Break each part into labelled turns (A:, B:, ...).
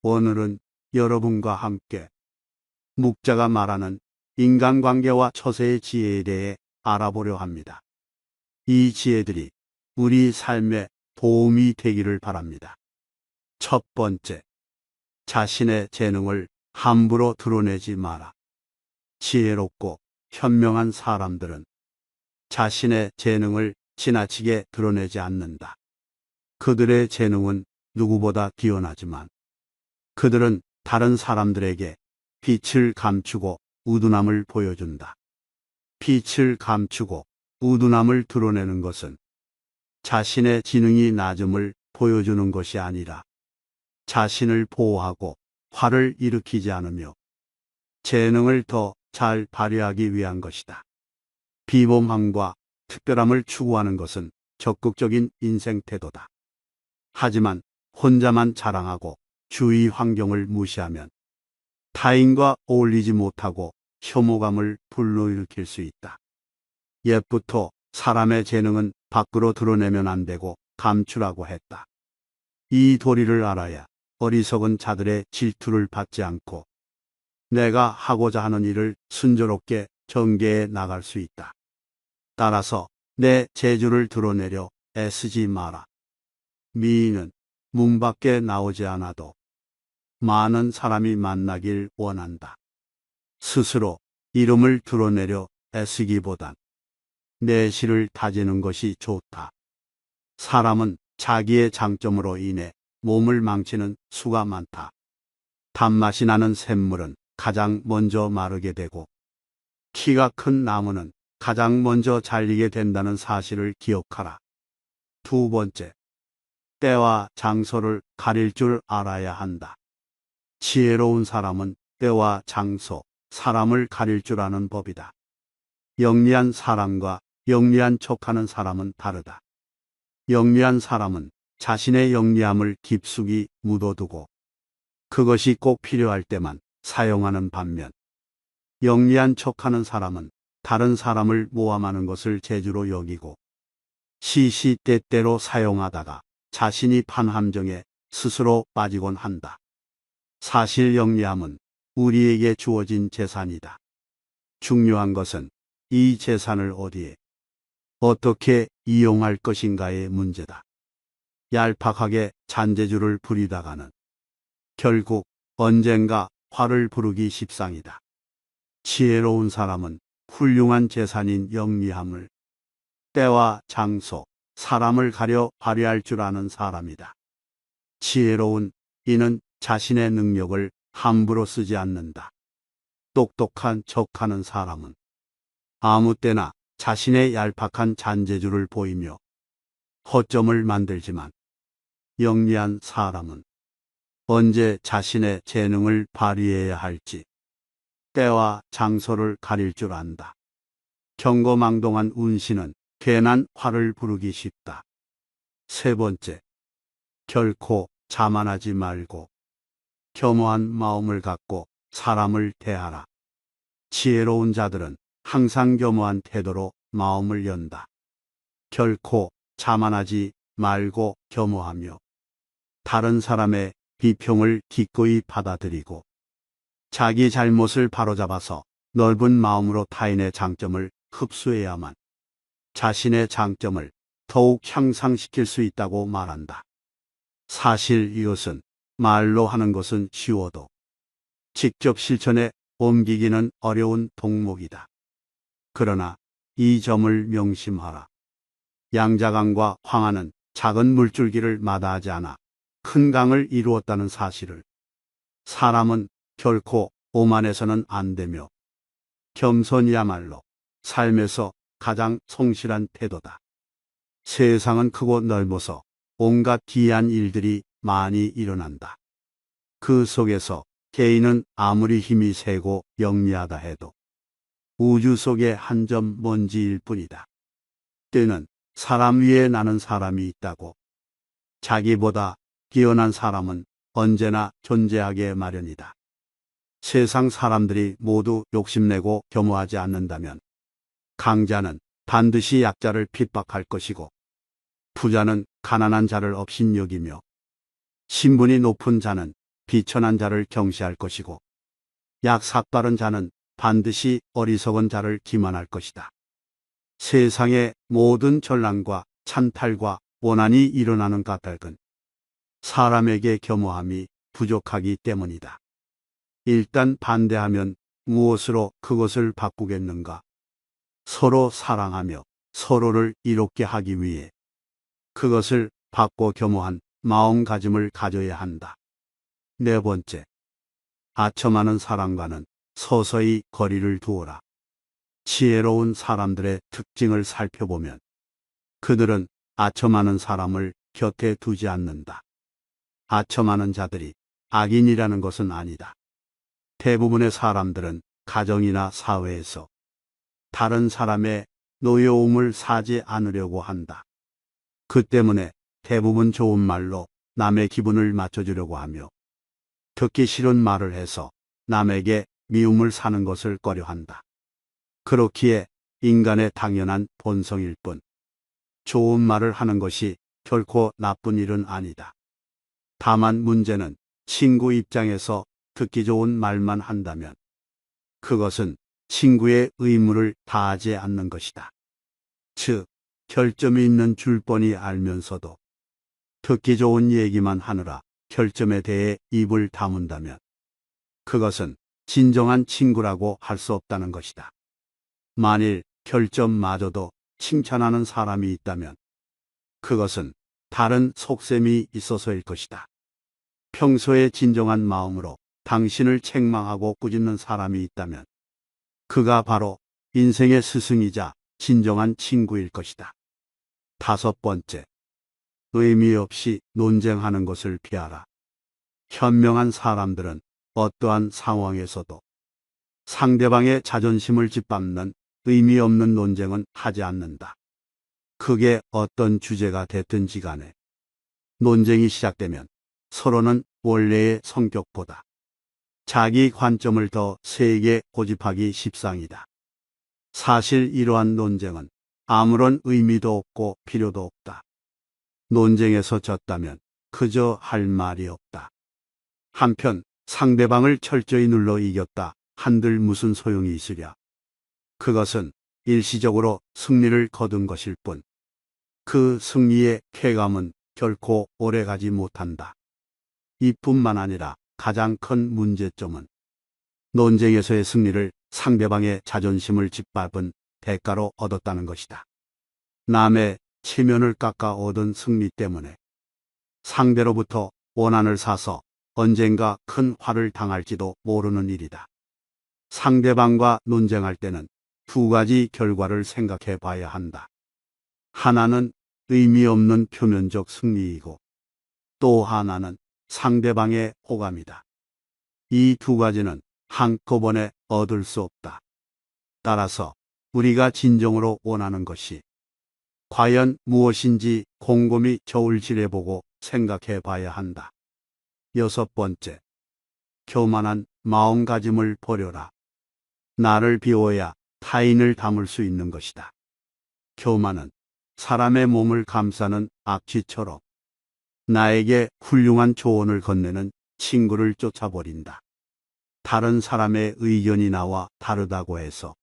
A: 오늘은 여러분과 함께 묵자가 말하는 인간관계와 처세의 지혜에 대해 알아보려 합니다. 이 지혜들이 우리 삶에 도움이 되기를 바랍니다. 첫 번째, 자신의 재능을 함부로 드러내지 마라. 지혜롭고 현명한 사람들은 자신의 재능을 지나치게 드러내지 않는다. 그들의 재능은 누구보다 뛰어나지만 그들은 다른 사람들에게 빛을 감추고 우둔함을 보여준다. 빛을 감추고 우둔함을 드러내는 것은 자신의 지능이 낮음을 보여주는 것이 아니라 자신을 보호하고 화를 일으키지 않으며 재능을 더 잘 발휘하기 위한 것이다. 비범함과 특별함을 추구하는 것은 적극적인 인생 태도다. 하지만 혼자만 자랑하고 주위 환경을 무시하면 타인과 어울리지 못하고 혐오감을 불러일으킬 수 있다. 옛부터 사람의 재능은 밖으로 드러내면 안 되고 감추라고 했다. 이 도리를 알아야 어리석은 자들의 질투를 받지 않고 내가 하고자 하는 일을 순조롭게 전개해 나갈 수 있다. 따라서 내 재주를 드러내려 애쓰지 마라. 미인은 문 밖에 나오지 않아도 많은 사람이 만나길 원한다. 스스로 이름을 드러내려 애쓰기보단 내실을 다지는 것이 좋다. 사람은 자기의 장점으로 인해 몸을 망치는 수가 많다. 단맛이 나는 샘물은 가장 먼저 마르게 되고 키가 큰 나무는 가장 먼저 잘리게 된다는 사실을 기억하라. 두 번째, 때와 장소를 가릴 줄 알아야 한다. 지혜로운 사람은 때와 장소, 사람을 가릴 줄 아는 법이다. 영리한 사람과 영리한 척하는 사람은 다르다. 영리한 사람은 자신의 영리함을 깊숙이 묻어두고 그것이 꼭 필요할 때만 사용하는 반면 영리한 척하는 사람은 다른 사람을 모함하는 것을 재주로 여기고 시시때때로 사용하다가 자신이 판 함정에 스스로 빠지곤 한다. 사실 영리함은 우리에게 주어진 재산이다. 중요한 것은 이 재산을 어디에 어떻게 이용할 것인가의 문제다. 얄팍하게 잔재주를 부리다가는 결국 언젠가 화를 부르기 십상이다. 지혜로운 사람은 훌륭한 재산인 영리함을 때와 장소, 사람을 가려 발휘할 줄 아는 사람이다. 지혜로운 이는 자신의 능력을 함부로 쓰지 않는다. 똑똑한 척하는 사람은 아무 때나 자신의 얄팍한 잔재주를 보이며 허점을 만들지만 영리한 사람은 언제 자신의 재능을 발휘해야 할지 때와 장소를 가릴 줄 안다. 경거망동한 운신은 괜한 화를 부르기 쉽다. 세 번째, 결코 자만하지 말고 겸허한 마음을 갖고 사람을 대하라. 지혜로운 자들은 항상 겸허한 태도로 마음을 연다. 결코 자만하지 말고 겸허하며 다른 사람의 비평을 기꺼이 받아들이고 자기 잘못을 바로잡아서 넓은 마음으로 타인의 장점을 흡수해야만 자신의 장점을 더욱 향상시킬 수 있다고 말한다. 사실 이것은 말로 하는 것은 쉬워도 직접 실천에 옮기기는 어려운 동목이다. 그러나 이 점을 명심하라. 양자강과 황하는 작은 물줄기를 마다하지 않아 큰 강을 이루었다는 사실을. 사람은 결코 오만해서는 안 되며 겸손이야말로 삶에서 가장 성실한 태도다. 세상은 크고 넓어서 온갖 기이한 일들이 많이 일어난다. 그 속에서 개인은 아무리 힘이 세고 영리하다 해도 우주 속의 한 점 먼지일 뿐이다. 때는 사람 위에 나는 사람이 있다고. 자기보다 뛰어난 사람은 언제나 존재하게 마련이다. 세상 사람들이 모두 욕심내고 겸허하지 않는다면 강자는 반드시 약자를 핍박할 것이고 부자는 가난한 자를 업신여기며 신분이 높은 자는 비천한 자를 경시할 것이고 약삭빠른 자는 반드시 어리석은 자를 기만할 것이다. 세상의 모든 전란과 찬탈과 원한이 일어나는 까닭은 사람에게 겸허함이 부족하기 때문이다. 일단 반대하면 무엇으로 그것을 바꾸겠는가? 서로 사랑하며 서로를 이롭게 하기 위해 그것을 바꿔 겸허한 마음가짐을 가져야 한다. 네 번째, 아첨하는 사람과는 서서히 거리를 두어라. 지혜로운 사람들의 특징을 살펴보면 그들은 아첨하는 사람을 곁에 두지 않는다. 아첨하는 자들이 악인이라는 것은 아니다. 대부분의 사람들은 가정이나 사회에서 다른 사람의 노여움을 사지 않으려고 한다. 그 때문에 대부분 좋은 말로 남의 기분을 맞춰주려고 하며 듣기 싫은 말을 해서 남에게 미움을 사는 것을 꺼려한다. 그렇기에 인간의 당연한 본성일 뿐 좋은 말을 하는 것이 결코 나쁜 일은 아니다. 다만 문제는 친구 입장에서 듣기 좋은 말만 한다면 그것은 친구의 의무를 다하지 않는 것이다. 즉, 결점이 있는 줄 뻔히 알면서도 듣기 좋은 얘기만 하느라 결점에 대해 입을 다문다면 그것은 진정한 친구라고 할 수 없다는 것이다. 만일 결점마저도 칭찬하는 사람이 있다면 그것은 다른 속셈이 있어서일 것이다. 평소에 진정한 마음으로 당신을 책망하고 꾸짖는 사람이 있다면 그가 바로 인생의 스승이자 진정한 친구일 것이다. 다섯 번째, 의미 없이 논쟁하는 것을 피하라. 현명한 사람들은 어떠한 상황에서도 상대방의 자존심을 짓밟는 의미 없는 논쟁은 하지 않는다. 그게 어떤 주제가 됐든지 간에 논쟁이 시작되면 서로는 원래의 성격보다 자기 관점을 더 세게 고집하기 십상이다. 사실 이러한 논쟁은 아무런 의미도 없고 필요도 없다. 논쟁에서 졌다면 그저 할 말이 없다. 한편 상대방을 철저히 눌러 이겼다 한들 무슨 소용이 있으랴. 그것은 일시적으로 승리를 거둔 것일 뿐 그 승리의 쾌감은 결코 오래가지 못한다. 이뿐만 아니라 가장 큰 문제점은 논쟁에서의 승리를 상대방의 자존심을 짓밟은 대가로 얻었다는 것이다. 남의 체면을 깎아 얻은 승리 때문에 상대로부터 원한을 사서 언젠가 큰 화를 당할지도 모르는 일이다. 상대방과 논쟁할 때는 두 가지 결과를 생각해 봐야 한다. 하나는 의미 없는 표면적 승리이고 또 하나는 상대방의 호감이다. 이 두 가지는 한꺼번에 얻을 수 없다. 따라서 우리가 진정으로 원하는 것이 과연 무엇인지 곰곰이 저울질해보고 생각해 봐야 한다. 여섯 번째, 교만한 마음가짐을 버려라. 나를 비워야 타인을 담을 수 있는 것이다. 교만은 사람의 몸을 감싸는 악취처럼 나에게 훌륭한 조언을 건네는 친구를 쫓아버린다. 다른 사람의 의견이 나와 다르다고 해서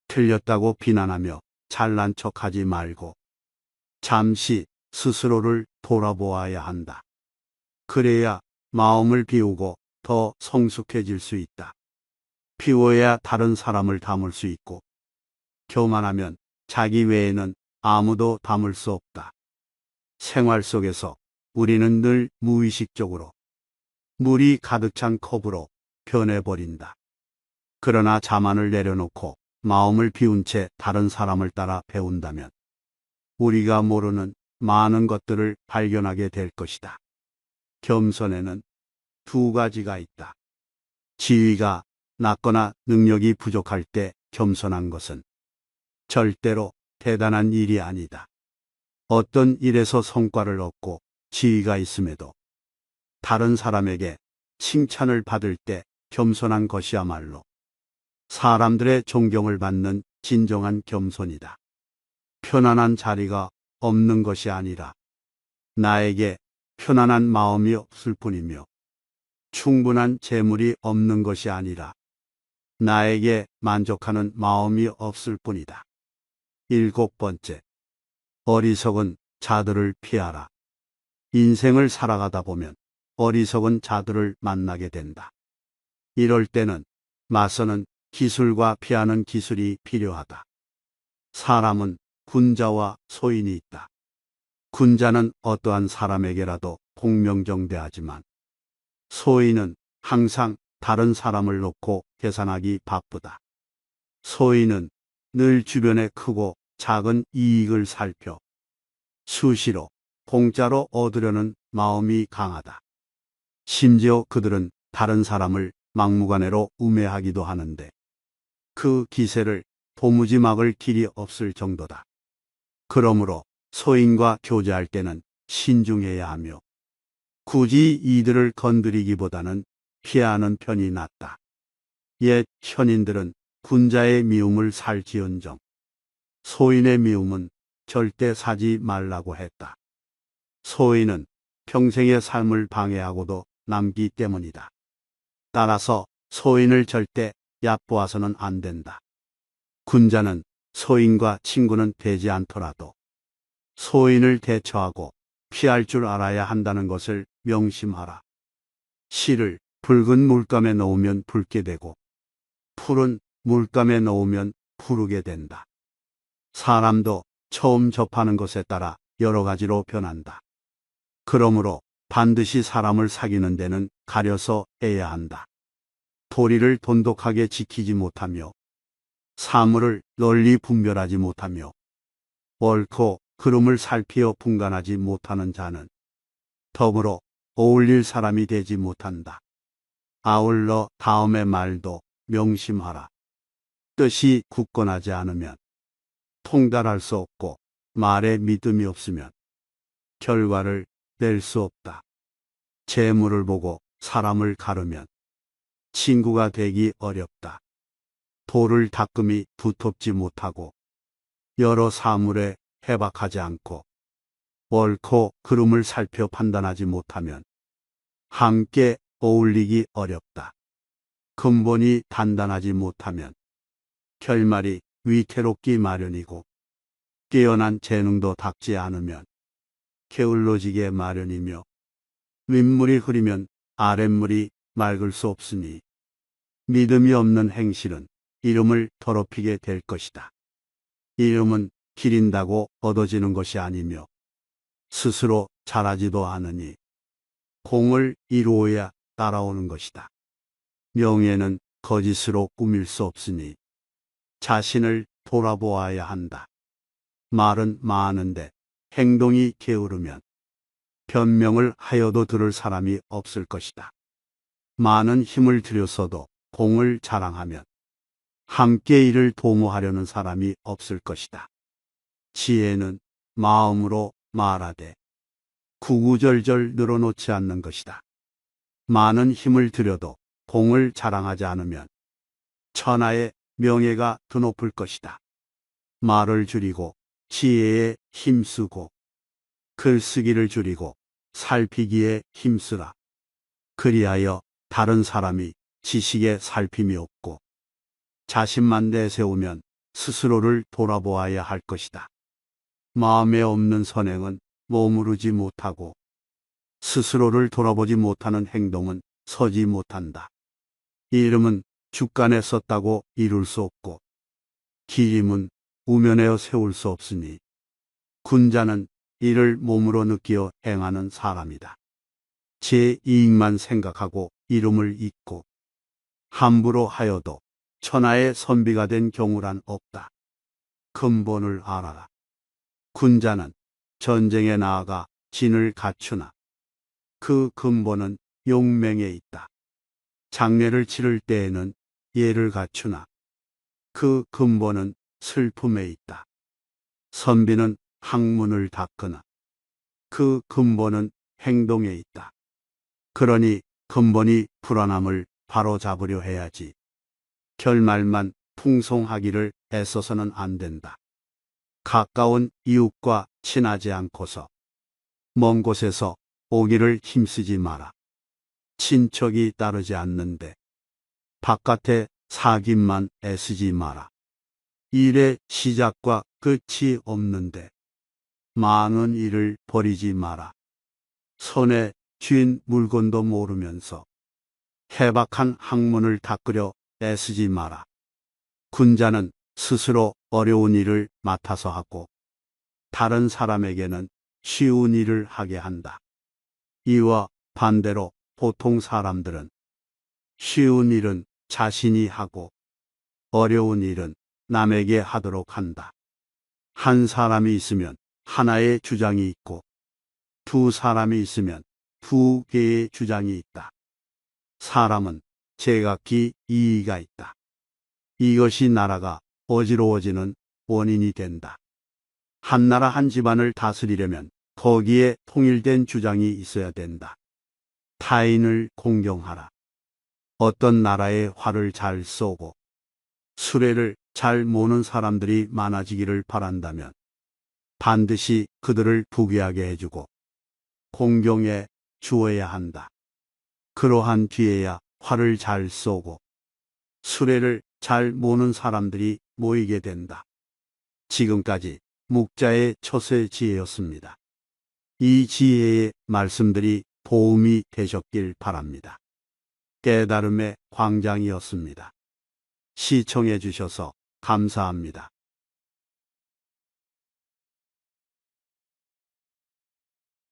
A: 틀렸다고 비난하며 잘난 척하지 말고 잠시 스스로를 돌아보아야 한다. 그래야 마음을 비우고 더 성숙해질 수 있다. 비워야 다른 사람을 담을 수 있고 교만하면 자기 외에는 아무도 담을 수 없다. 생활 속에서 우리는 늘 무의식적으로 물이 가득 찬 컵으로 변해버린다. 그러나 자만을 내려놓고 마음을 비운 채 다른 사람을 따라 배운다면 우리가 모르는 많은 것들을 발견하게 될 것이다. 겸손에는 두 가지가 있다. 지위가 낮거나 능력이 부족할 때 겸손한 것은 절대로 대단한 일이 아니다. 어떤 일에서 성과를 얻고 지위가 있음에도 다른 사람에게 칭찬을 받을 때 겸손한 것이야말로 사람들의 존경을 받는 진정한 겸손이다. 편안한 자리가 없는 것이 아니라 나에게 편안한 마음이 없을 뿐이며 충분한 재물이 없는 것이 아니라 나에게 만족하는 마음이 없을 뿐이다. 7번째, 어리석은 자들을 피하라. 인생을 살아가다 보면 어리석은 자들을 만나게 된다. 이럴 때는 맞서는 기술과 피하는 기술이 필요하다. 사람은 군자와 소인이 있다. 군자는 어떠한 사람에게라도 공명정대하지만 소인은 항상 다른 사람을 놓고 계산하기 바쁘다. 소인은 늘 주변의 크고 작은 이익을 살펴 수시로 공짜로 얻으려는 마음이 강하다. 심지어 그들은 다른 사람을 막무가내로 우매하기도 하는데 그 기세를 도무지 막을 길이 없을 정도다. 그러므로 소인과 교제할 때는 신중해야 하며 굳이 이들을 건드리기보다는 피하는 편이 낫다. 옛 현인들은 군자의 미움을 살지언정 소인의 미움은 절대 사지 말라고 했다. 소인은 평생의 삶을 방해하고도 남기 때문이다. 따라서 소인을 절대 얕보아서는 안 된다. 군자는 소인과 친구는 되지 않더라도 소인을 대처하고 피할 줄 알아야 한다는 것을 명심하라. 실을 붉은 물감에 넣으면 붉게 되고 풀은 물감에 넣으면 푸르게 된다. 사람도 처음 접하는 것에 따라 여러 가지로 변한다. 그러므로 반드시 사람을 사귀는 데는 가려서 해야 한다. 도리를 돈독하게 지키지 못하며 사물을 널리 분별하지 못하며 옳고 그름을 살피어 분간하지 못하는 자는 더불어 어울릴 사람이 되지 못한다. 아울러 다음의 말도 명심하라. 뜻이 굳건하지 않으면 통달할 수 없고 말에 믿음이 없으면 결과를 낼 수 없다. 재물을 보고 사람을 가르면 친구가 되기 어렵다. 돌을 닦음이 두텁지 못하고 여러 사물에 해박하지 않고 옳고 그름을 살펴 판단하지 못하면 함께 어울리기 어렵다. 근본이 단단하지 못하면 결말이 위태롭기 마련이고 뛰어난 재능도 닦지 않으면 게을러지게 마련이며 윗물이 흐리면 아랫물이 맑을 수 없으니 믿음이 없는 행실은 이름을 더럽히게 될 것이다. 이름은 기린다고 얻어지는 것이 아니며 스스로 자라지도 않으니 공을 이루어야 따라오는 것이다. 명예는 거짓으로 꾸밀 수 없으니 자신을 돌아보아야 한다. 말은 많은데 행동이 게으르면 변명을 하여도 들을 사람이 없을 것이다. 많은 힘을 들여서도 공을 자랑하면 함께 이를 도모하려는 사람이 없을 것이다. 지혜는 마음으로 말하되 구구절절 늘어놓지 않는 것이다. 많은 힘을 들여도 공을 자랑하지 않으면 천하의 명예가 드높을 것이다. 말을 줄이고 지혜에 힘쓰고 글쓰기를 줄이고 살피기에 힘쓰라. 그리하여 다른 사람이 지식에 살핌이 없고 자신만 내세우면 스스로를 돌아보아야 할 것이다. 마음에 없는 선행은 머무르지 못하고 스스로를 돌아보지 못하는 행동은 서지 못한다. 이름은 주간에 썼다고 이룰 수 없고 기림은 우면하여 세울 수 없으니 군자는 이를 몸으로 느끼어 행하는 사람이다. 제 이익만 생각하고 이름을 잊고 함부로 하여도 천하의 선비가 된 경우란 없다. 근본을 알아라. 군자는 전쟁에 나아가 진을 갖추나 그 근본은 용맹에 있다. 장례를 치를 때에는 예를 갖추나 그 근본은 슬픔에 있다. 선비는 학문을 닦으나 그 근본은 행동에 있다. 그러니 근본이 불안함을 바로잡으려 해야지 결말만 풍성하기를 애써서는 안 된다. 가까운 이웃과 친하지 않고서 먼 곳에서 오기를 힘쓰지 마라. 친척이 따르지 않는데 바깥에 사귐만 애쓰지 마라. 일의 시작과 끝이 없는데 많은 일을 버리지 마라. 손에 쥔 물건도 모르면서 해박한 학문을 닦으려 애쓰지 마라. 군자는 스스로 어려운 일을 맡아서 하고 다른 사람에게는 쉬운 일을 하게 한다. 이와 반대로 보통 사람들은 쉬운 일은 자신이 하고 어려운 일은 남에게 하도록 한다. 한 사람이 있으면 하나의 주장이 있고 두 사람이 있으면 두 개의 주장이 있다. 사람은 제각기 이의가 있다. 이것이 나라가 어지러워지는 원인이 된다. 한 나라 한 집안을 다스리려면 거기에 통일된 주장이 있어야 된다. 타인을 공경하라. 어떤 나라에 활을 잘 쏘고 수레를 잘 모는 사람들이 많아지기를 바란다면 반드시 그들을 부귀하게 해주고 공경해 주어야 한다. 그러한 뒤에야 활을 잘 쏘고 수레를 잘 모는 사람들이 모이게 된다. 지금까지 묵자의 처세 지혜였습니다. 이 지혜의 말씀들이 도움이 되셨길 바랍니다. 깨달음의 광장이었습니다. 시청해 주셔서 감사합니다.